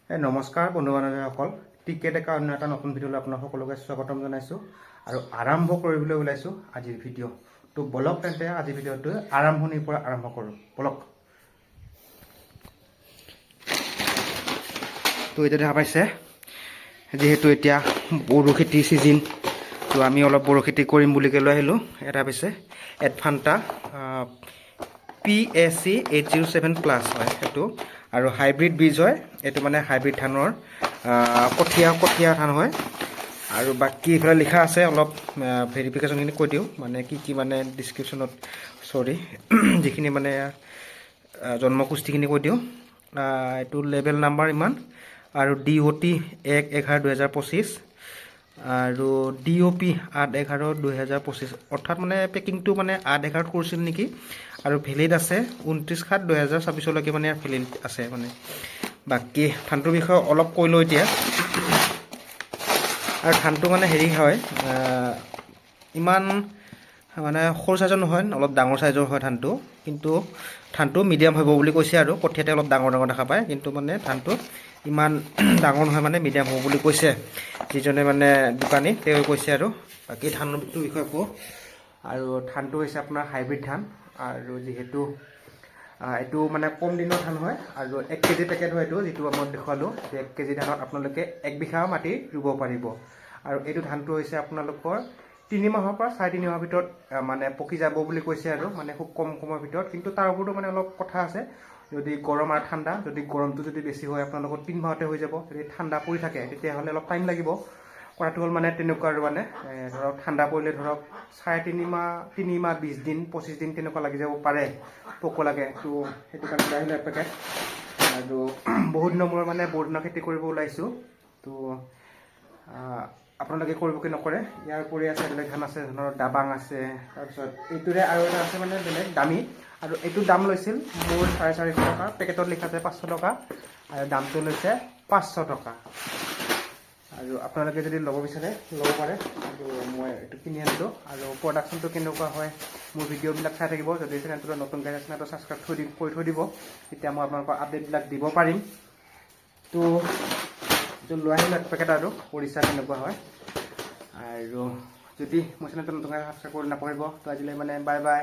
নমস্কাৰ বন্ধু বান্ধৱীসকল, টিকেট একা অন্য এটা নতুন ভিডিঅ'লৈ আপোনাক সকলোকে স্বাগতম জনাইছোঁ আৰু আৰম্ভ কৰিবলৈ ওলাইছোঁ আজিৰ ভিডিঅ'। তো বলক তেন্তে আজিৰ ভিডিঅ'টো আৰম্ভণিৰ পৰা আৰম্ভ কৰোঁ, বলক। তো এতিয়া দেখা পাইছে যিহেতু এতিয়া বড়ো খেতিৰ ছিজন, তো আমি অলপ বড়ো খেতি কৰিম বুলি লৈ আহিলোঁ। এটা পাইছে এডভান্টা PSC 807+ হয় সেইটো, আৰু হাইব্ৰিড বীজ হয় এইটো, মানে হাইব্ৰিড ধানৰ কঠীয়া ধান হয়। আৰু বাকী এইফালে লিখা আছে, অলপ ভেৰিফিকেশ্যনখিনি কৈ দিওঁ, মানে কি মানে ডিছক্ৰিপশ্যনত যিখিনি মানে জন্মপুষ্টিখিনি কৈ দিওঁ। এইটো লেবেল নাম্বাৰ ইমান, আৰু DOT 1/11/2025 আৰু DOP 8/11/2025, অৰ্থাৎ মানে পেকিংটো মানে 8/11 কৰিছিল নেকি, আৰু ভেলিড আছে 29/7/2026 মানে ভেলিড আছে মানে। বাকী ধানটোৰ বিষয়ে অলপ কৈ লওঁ এতিয়া। আৰু ধানটো মানে হেৰি হয়, ইমান মানে সৰু চাইজৰ নহয়, অলপ ডাঙৰ চাইজৰ হয় ধানটো, কিন্তু ধানটো মিডিয়াম হ'ব বুলি কৈছে। আৰু কঠীয়াতে অলপ ডাঙৰ দেখা পায়, কিন্তু মানে ধানটো ইমান ডাঙৰ নহয়, মানে মিডিয়াম হ'ব বুলি কৈছে যিজনে মানে দোকানী, তেওঁ কৈছে। আৰু বাকী ধানটোৰ বিষয়ে কওঁ, আৰু ধানটো হৈছে আপোনাৰ হাইব্ৰিড ধান, আৰু যিহেতু এইটো মানে কম দিনৰ ধান হয়, আৰু 1 কেজি পেকেট হয় এইটো, যিটো মই দেখুৱালোঁ যে 1 কেজি ধানত আপোনালোকে 1 বিঘা মাটি ৰুব পাৰিব। আৰু এইটো ধানটো হৈছে আপোনালোকৰ 3 মাহৰ পৰা 4.5 মাহৰ ভিতৰত মানে পকি যাব বুলি কৈছে, আৰু মানে খুব কম সময়ৰ ভিতৰত। কিন্তু তাৰ ওপৰতো মানে অলপ কথা আছে, যদি গৰম আৰু ঠাণ্ডা, যদি গৰমটো যদি বেছি হয় আপোনালোকৰ 3 মাহতে হৈ যাব, যদি ঠাণ্ডা পৰি থাকে তেতিয়াহ'লে অলপ টাইম লাগিব। কথাটো হ'ল মানে তেনেকুৱা, আৰু মানে ধৰক ঠাণ্ডা পৰিলে ধৰক 3.5 মাহ 3 মাহ 20 দিন 25 দিন তেনেকুৱা লাগি যাব পাৰে পোক লাগে। তো সেইটো কাৰণে লৈ আহিলোঁ এপেকেট। আৰু বহুত দিনৰ মূৰত মানে বহুত দিনৰ খেতি কৰিব ওলাইছোঁ। তো আপোনালোকে কৰিব কি নকৰে। ইয়াৰ উপৰি আছে বেলেগ ধান আছে, ধৰণৰ দাবাং আছে, তাৰপিছত এইটোৰে আৰু এটা আছে মানে বেলেগ দামী, আৰু এইটো দাম লৈছিল মোৰ 450 টকা, পেকেটত লিখা আছে 500 টকা, আৰু দামটো লৈছে 500 টকা। আৰু আপোনালোকে যদি ল'ব বিচাৰে ল'ব পাৰে। আৰু মই এইটো কিনি আনিলোঁ। আৰু প্ৰডাকশ্যনটো কেনেকুৱা হয়, মোৰ ভিডিঅ'বিলাক চাই থাকিব। যদি চেনেলটো নতুন গাইছে চেনেলটো ছাবস্ক্ৰাইব কৰি থৈ দিব, তেতিয়া মই আপোনালোকৰ আপডেটবিলাক দিব পাৰিম। তো লৈ আহিলোঁ এক পেকেট, আৰু পৰিচা কেনেকুৱা হয়। আৰু যদি মোৰ চেনেলটো নতুন গাইছে ছাবস্ক্ৰাইব কৰি নাপাহৰিব। তো আজিলৈ মানে বাই বাই।